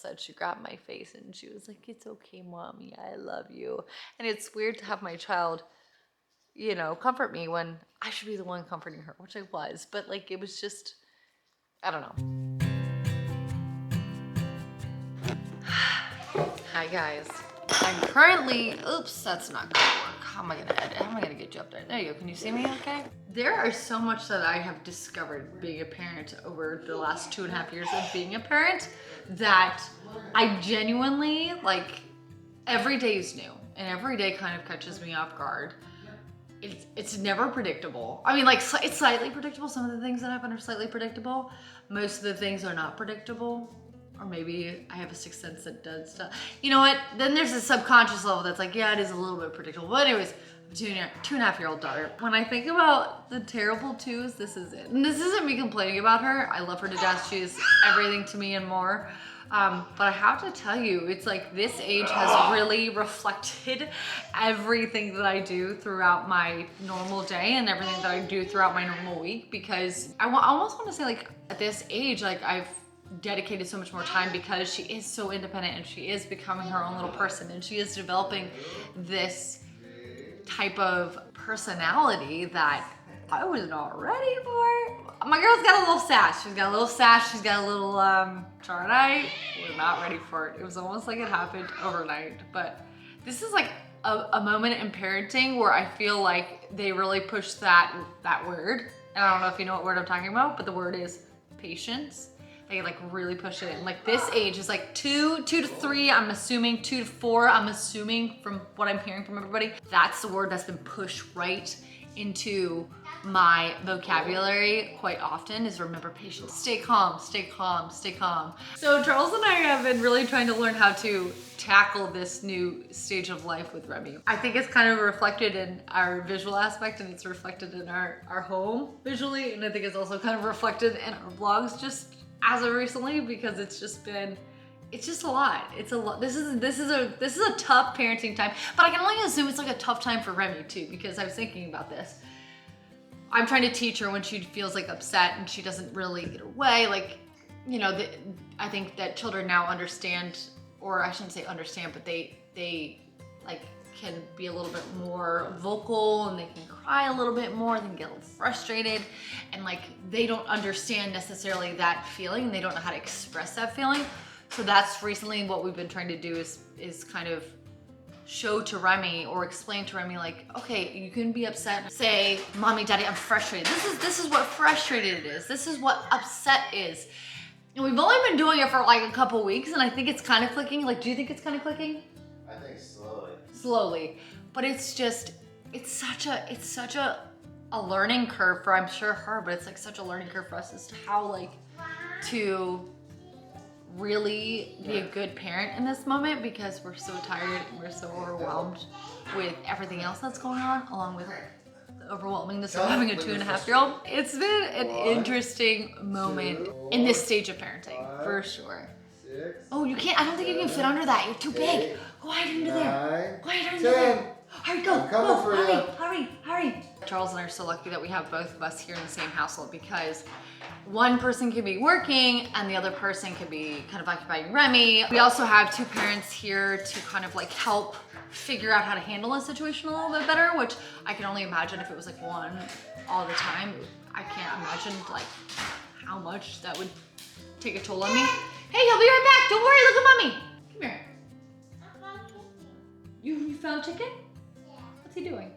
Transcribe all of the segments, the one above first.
said, she grabbed my face and she was like, "It's okay, mommy, I love you." And it's weird to have my child, you know, comfort me when I should be the one comforting her, which I was, but like it was just, I don't know. Hi guys. I'm currently, oops, that's not gonna work. How am I gonna edit? How am I gonna get you up there? There you go, can you see me okay? There are so much that I have discovered being a parent over the last 2.5 years of being a parent that I genuinely, like, every day is new and every day kind of catches me off guard. It's never predictable. I mean, like, it's slightly predictable. Some of the things that happen are slightly predictable. Most of the things are not predictable. Or maybe I have a sixth sense that does stuff. You know what? Then there's a subconscious level that's like, yeah, it is a little bit predictable. But anyways, 2.5-year-old daughter. When I think about the terrible twos, this is it. And this isn't me complaining about her. I love her to death. She is everything to me and more. But I have to tell you, it's like this age has really reflected everything that I do throughout my normal day and everything that I do throughout my normal week, because I almost want to say, like, at this age, like, I've dedicated so much more time because she is so independent and she is becoming her own little person and she is developing this type of personality that I was not ready for. My girl's got a little sass. She's got a little sass. She's got a little Chardonnay. We're not ready for it. It was almost like it happened overnight. But this is like a moment in parenting where I feel like they really push that word. And I don't know if you know what word I'm talking about, but the word is patience. They like really push it in. Like this age is like 2 to 3, I'm assuming 2 to 4, I'm assuming from what I'm hearing from everybody. That's the word that's been pushed right into my vocabulary quite often, is remember patience. Stay calm, stay calm, stay calm. So Charles and I have been really trying to learn how to tackle this new stage of life with Remy. I think it's kind of reflected in our visual aspect and it's reflected in our home visually, and I think it's also kind of reflected in our vlogs just as of recently, because it's just a lot. It's a lot. This is a tough parenting time, but I can only assume it's like a tough time for Remy too, because I was thinking about this. I'm trying to teach her when she feels like upset and she doesn't really get her way. Like, you know, I think that children now understand, or I shouldn't say understand, but they like can be a little bit more vocal and they can cry a little bit more, they can get a little frustrated, and like they don't understand necessarily that feeling. They don't know how to express that feeling. So that's recently what we've been trying to do is kind of show to Remy or explain to Remy, like, okay, you can be upset. Say, "Mommy, Daddy, I'm frustrated." This is what frustrated is. This is what upset is. And we've only been doing it for like a couple weeks, and I think it's kind of clicking. Like, do you think it's kind of clicking? I think slowly. Slowly, but it's such a learning curve for, I'm sure, her, but it's like such a learning curve for us as to how like to really be a good parent in this moment, because we're so tired and we're so overwhelmed with everything else that's going on, along with the overwhelmingness of having a 2.5-year-old. It's been an interesting moment in this stage of parenting, for sure. Oh, you can't, I don't think you can fit under that. You're too big. Go hide under there. Go hide under there. Hurry, go, hurry. Charles and I are so lucky that we have both of us here in the same household, because one person can be working and the other person can be kind of occupying Remy. We also have 2 parents here to kind of like help figure out how to handle a situation a little bit better, which I can only imagine if it was like one all the time. I can't imagine like how much that would take a toll on me. Hey, I'll be right back. Don't worry, look at Mommy. Come here. You found chicken? Yeah. What's he doing?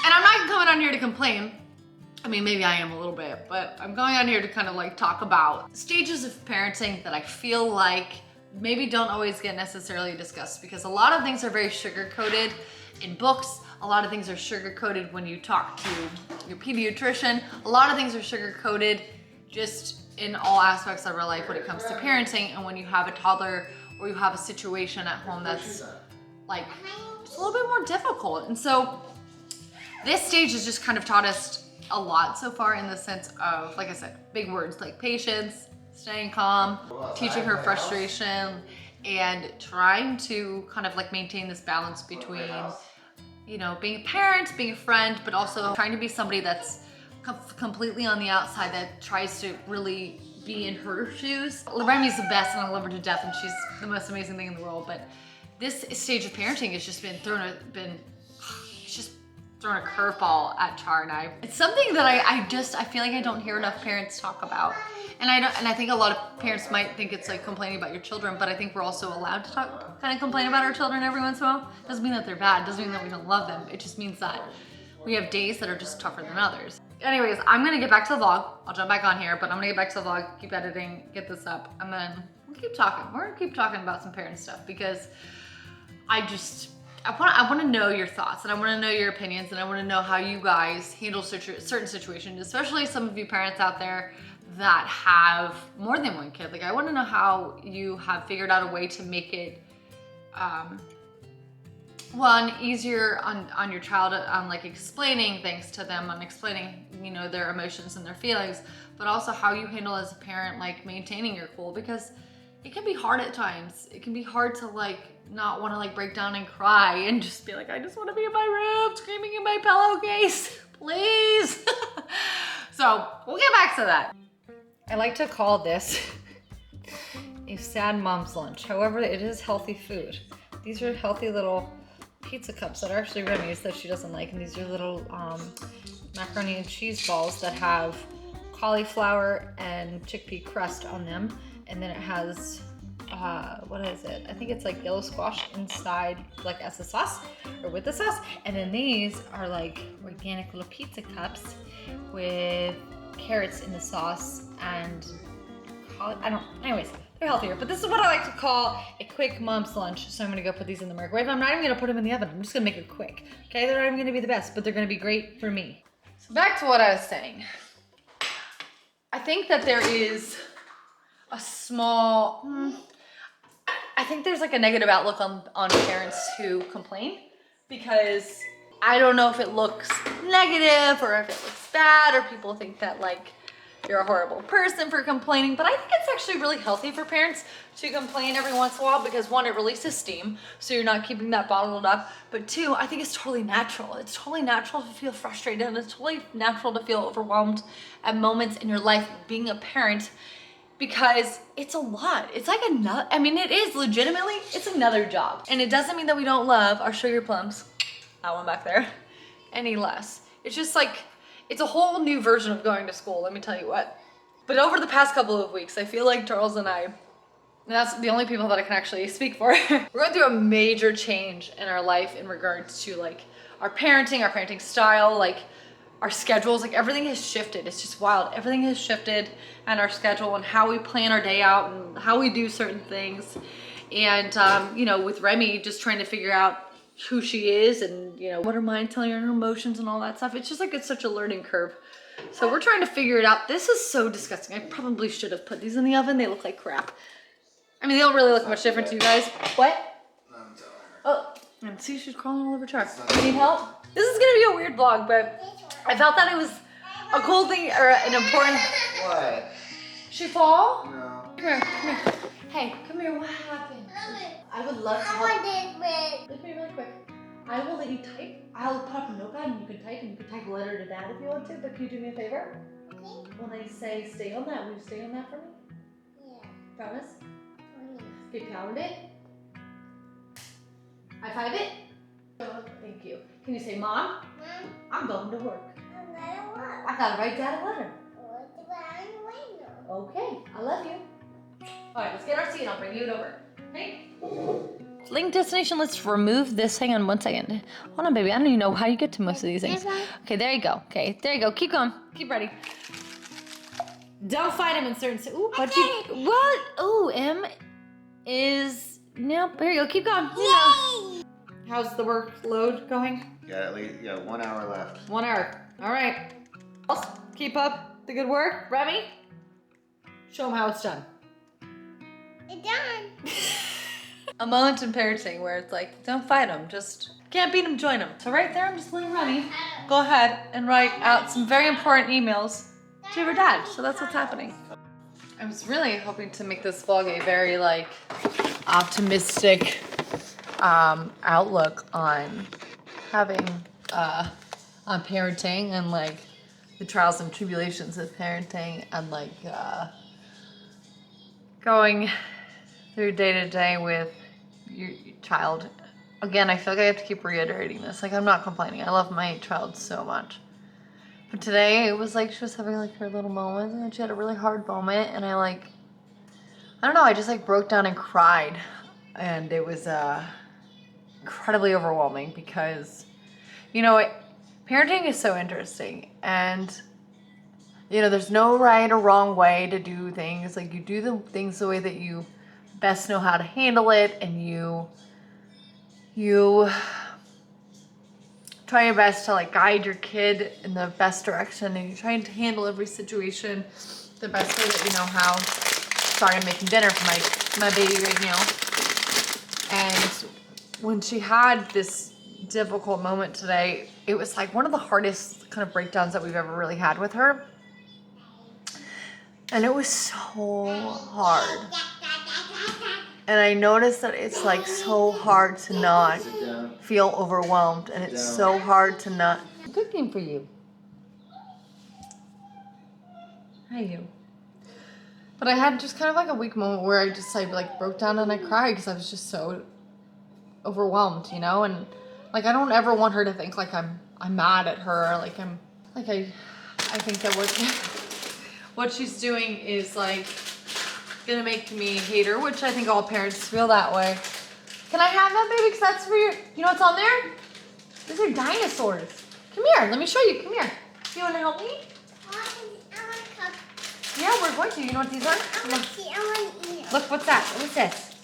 And I'm not coming on here to complain. I mean, maybe I am a little bit, but I'm going on here to kind of like talk about stages of parenting that I feel like maybe don't always get necessarily discussed, because a lot of things are very sugar-coated in books. A lot of things are sugar-coated when you talk to your pediatrician. A lot of things are sugar-coated just in all aspects of our life when it comes to parenting. And when you have a toddler or you have a situation at home that's like just a little bit more difficult. And so this stage has just kind of taught us a lot so far, in the sense of, like I said, big words like patience, staying calm, teaching her frustration, and trying to kind of like maintain this balance between, you know, being a parent, being a friend, but also trying to be somebody that's completely on the outside that tries to really be in her shoes. Remy's the best and I love her to death and she's the most amazing thing in the world, but this stage of parenting has just been it's just thrown a curveball at Char and I. It's something that I feel like I don't hear enough parents talk about. And I think a lot of parents might think it's like complaining about your children, but I think we're also allowed to kind of complain about our children every once in a while. Doesn't mean that they're bad, doesn't mean that we don't love them. It just means that we have days that are just tougher than others. Anyways, I'm gonna get back to the vlog. I'll jump back on here, but I'm gonna get back to the vlog, keep editing, get this up, and then we'll keep talking. We're gonna keep talking about some parent stuff because I want to know your thoughts and I want to know your opinions and I want to know how you guys handle certain situations, especially some of you parents out there that have more than one kid. Like I want to know how you have figured out a way to make it one, easier on your child, on like explaining things to them, on explaining, you know, their emotions and their feelings, but also how you handle as a parent, like maintaining your cool, because it can be hard at times. It can be hard to like not want to like break down and cry and just be like, I just want to be in my room screaming in my pillowcase, please. So we'll get back to that. I like to call this a sad mom's lunch. However, it is healthy food. These are healthy little pizza cups that are actually Remy's that she doesn't like. And these are little macaroni and cheese balls that have cauliflower and chickpea crust on them. And then it has, what is it? I think it's like yellow squash inside, like as a sauce or with the sauce. And then these are like organic little pizza cups with carrots in the sauce and anyways, they're healthier. But this is what I like to call a quick mom's lunch. So I'm gonna go put these in the microwave. I'm not even gonna put them in the oven. I'm just gonna make it quick. Okay, they're not even gonna be the best, but they're gonna be great for me. So back to what I was saying. I think that there is a small, I think there's like a negative outlook on parents who complain, because I don't know if it looks negative or if it looks bad or people think that like you're a horrible person for complaining, but I think it's actually really healthy for parents to complain every once in a while because one, it releases steam, so you're not keeping that bottled up, but two, I think it's totally natural. It's totally natural to feel frustrated and it's totally natural to feel overwhelmed at moments in your life being a parent, because it's a lot. It's like another, I mean, it is legitimately, it's another job. And it doesn't mean that we don't love our sugar plums, that one back there, any less. It's just like, it's a whole new version of going to school, let me tell you what. But over the past couple of weeks, I feel like Charles and I, and that's the only people that I can actually speak for, we're going through a major change in our life in regards to like our parenting style, like our schedules, like everything has shifted. It's just wild. Everything has shifted, and our schedule and how we plan our day out and how we do certain things. And, you know, with Remy just trying to figure out who she is and, you know, what her mind telling her, her emotions and all that stuff. It's just like, it's such a learning curve. So we're trying to figure it out. This is so disgusting. I probably should have put these in the oven. They look like crap. I mean, they don't really look much different to you guys. What? I'm telling her. Oh, and see, she's crawling all over Char. You need help? This is gonna be a weird vlog, but I felt that it was a cool thing or an important. What? She fall? No. Come here, come here. Hey, come here, what happened? I would love to help. Look at me really quick. I will let you type. I'll put up a notepad and you can type, and you can type a letter to Dad if you want to, but can you do me a favor? Okay. When I say stay on that, will you stay on that for me? Yeah. Promise? Okay, pound it. High five it. Thank you. Can you say, Mom? I'm going to work. I gotta write Dad a letter. Okay, I love you. All right, let's get our seat and I'll bring you it over. Okay? Link destination, let's remove this. Hang on one second. Hold on, baby. I don't even know how you get to most of these things. Okay, there you go. Okay, there you go. Keep going. Keep ready. Don't fight him in certain... Ooh, what you... What? Ooh, M is... Nope, here you go. Keep going. Yay! How's the workload going? Got at least 1 hour left. 1 hour. All right. Keep up the good work. Remy, show them how it's done. It's done. A moment in parenting where it's like, don't fight them, just can't beat them, join them. So right there, I'm just letting Remy go ahead and write out some very important emails to her dad. So that's what's happening. I was really hoping to make this vlog a very like optimistic outlook on having on parenting and like the trials and tribulations of parenting and like going through day to day with your child. Again, I feel like I have to keep reiterating this. Like, I'm not complaining. I love my child so much. But today it was like she was having like her little moments, and then she had a really hard moment, and I don't know, I just like broke down and cried. And it was incredibly overwhelming because, parenting is so interesting, and there's no right or wrong way to do things. Like, you do the things the way that you best know how to handle it, and you try your best to like guide your kid in the best direction, and you're trying to handle every situation the best way that you know how. Sorry, I'm making dinner for my baby right now. And when she had this difficult moment today, it was like one of the hardest kind of breakdowns that we've ever really had with her. And it was so hard. And I noticed that it's like so hard to not feel overwhelmed, and it's so hard to not. Good thing for you. Hi, you. But I had just kind of like a weak moment where I just like broke down and I cried because I was just so overwhelmed, and like I don't ever want her to think like I'm mad at her, like I think that what she's doing is like gonna make me hate her, which I think all parents feel that way. Can I have that, baby? Because that's for your, you know what's on there? These are dinosaurs. Come here, let me show you. Come here. You want to help me? I want a cup. Yeah, we're going to. You know what these are? I want to eat it. Look, what's that? What's this?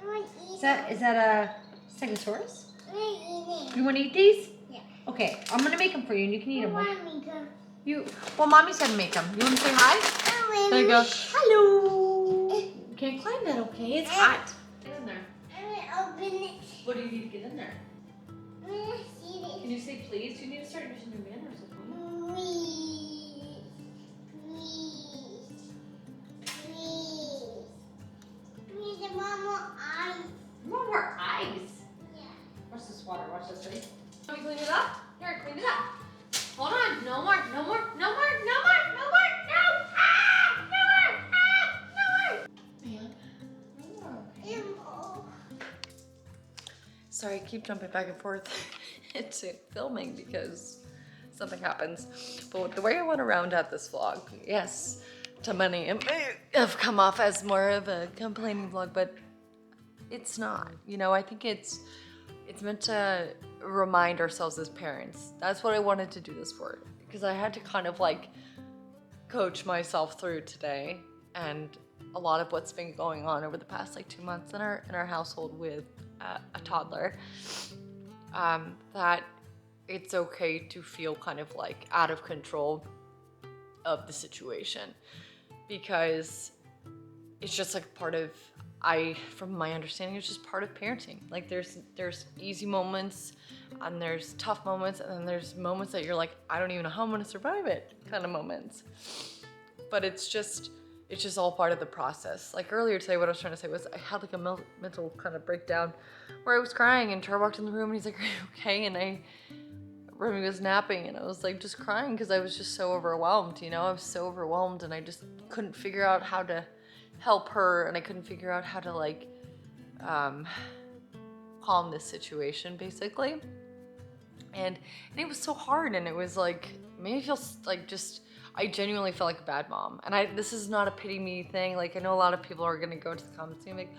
I want to eat Is that a Stegosaurus? I want to eat it. You want to eat these? Yeah. Okay, I'm gonna make them for you, and you can eat them. Mommy, Well, mommy said make them. You want to say hi? There you go. Hello. You can't climb that, okay? It's hot. Get in there. I'm going to open it. What do you need to get in there? I'm going to see it. Can you say please? You need to start using your manners, okay? Please. Please. Please. Please, I want more eyes. You want more eyes? Yeah. Watch this water. Watch this, ready? Let me clean it up. Here, clean it up. Hold on. No more. No more. No more. No more. No more. No. Ah! No more. Ah! No more. Man. Sorry, I keep jumping back and forth into filming because something happens. But the way I want to round out this vlog, yes, to many it may have come off as more of a complaining vlog, but it's not. I think it's meant to remind ourselves as parents. That's what I wanted to do this for, because I had to kind of like coach myself through today and a lot of what's been going on over the past like 2 months in our household with a toddler, that it's okay to feel kind of like out of control of the situation, because it's just like part of, from my understanding, it's just part of parenting. Like there's easy moments and there's tough moments, and then there's moments that you're like, I don't even know how I'm gonna survive it kind of moments. But it's just all part of the process. Like earlier today, what I was trying to say was I had like a mental kind of breakdown where I was crying, and Char walked in the room and he's like, are you okay? And Remy was napping, and I was like just crying because I was just so overwhelmed, I was so overwhelmed, and I just couldn't figure out how to help her, and I couldn't figure out how to like calm this situation basically. And it was so hard, and it was like made me feel like I genuinely felt like a bad mom. And this is not a pity me thing. Like, I know a lot of people are gonna go to the comments and be like,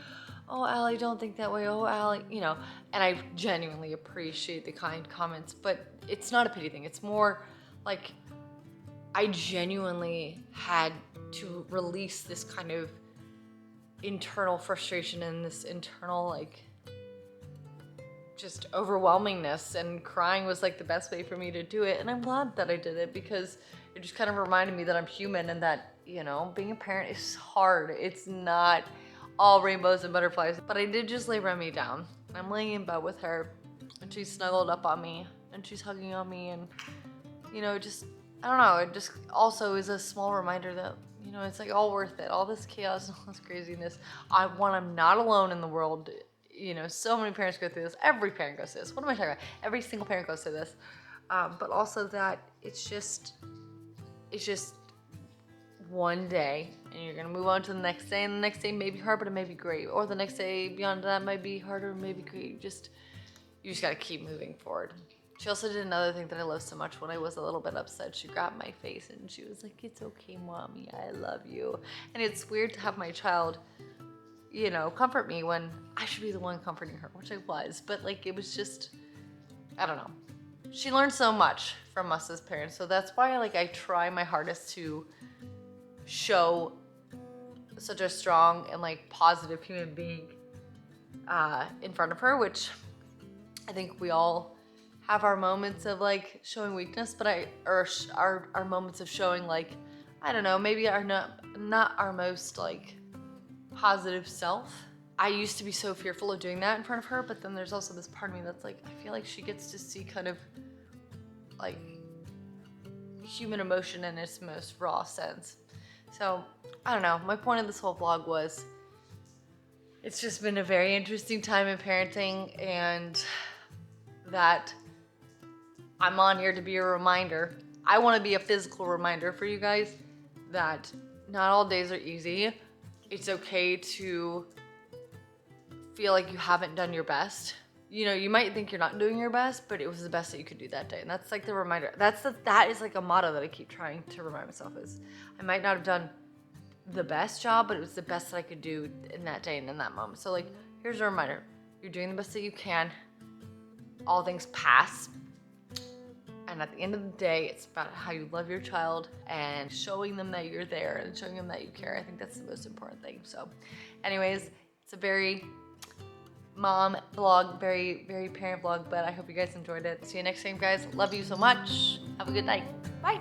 oh, Allie, don't think that way. Oh, Allie, and I genuinely appreciate the kind comments, but it's not a pity thing. It's more like I genuinely had to release this kind of internal frustration and this internal like just overwhelmingness, and crying was like the best way for me to do it. And I'm glad that I did it, because it just kind of reminded me that I'm human, and that, being a parent is hard. It's not all rainbows and butterflies. But I did just lay Remy down. I'm laying in bed with her, and she's snuggled up on me, and she's hugging on me, and, just, I don't know, it just also is a small reminder that, it's like all worth it. All this chaos and all this craziness. I'm not alone in the world. So many parents go through this. Every parent goes through this. What am I talking about? Every single parent goes through this. But also that it's just one day and you're gonna move on to the next day, and the next day may be hard, but it may be great. Or the next day beyond that might be harder, maybe great. You just gotta keep moving forward. She also did another thing that I love so much. When I was a little bit upset, she grabbed my face and she was like, "It's okay, mommy, I love you." And it's weird to have my child, you know, comfort me when I should be the one comforting her, which I was, but like it was just, I don't know. She learned so much from us as parents, so that's why like I try my hardest to show such a strong and like positive human being in front of her, which I think we all have our moments of like showing weakness, but our moments of showing like, I don't know, maybe are not our most like positive self. I used to be so fearful of doing that in front of her, but then there's also this part of me that's like, I feel like she gets to see kind of like human emotion in its most raw sense. So I don't know, my point of this whole vlog was, it's just been a very interesting time in parenting, and that I'm on here to be a reminder. I want to be a physical reminder for you guys that not all days are easy. It's okay to feel like you haven't done your best. You know, you might think you're not doing your best, but it was the best that you could do that day. And that's like the reminder. That is like a motto that I keep trying to remind myself is, I might not have done the best job, but it was the best that I could do in that day and in that moment. So like, here's a reminder. You're doing the best that you can. All things pass. And at the end of the day, it's about how you love your child and showing them that you're there and showing them that you care. I think that's the most important thing. So anyways, it's a very mom vlog, very, very parent vlog, but I hope you guys enjoyed it. See you next time, guys. Love you so much. Have a good night. Bye.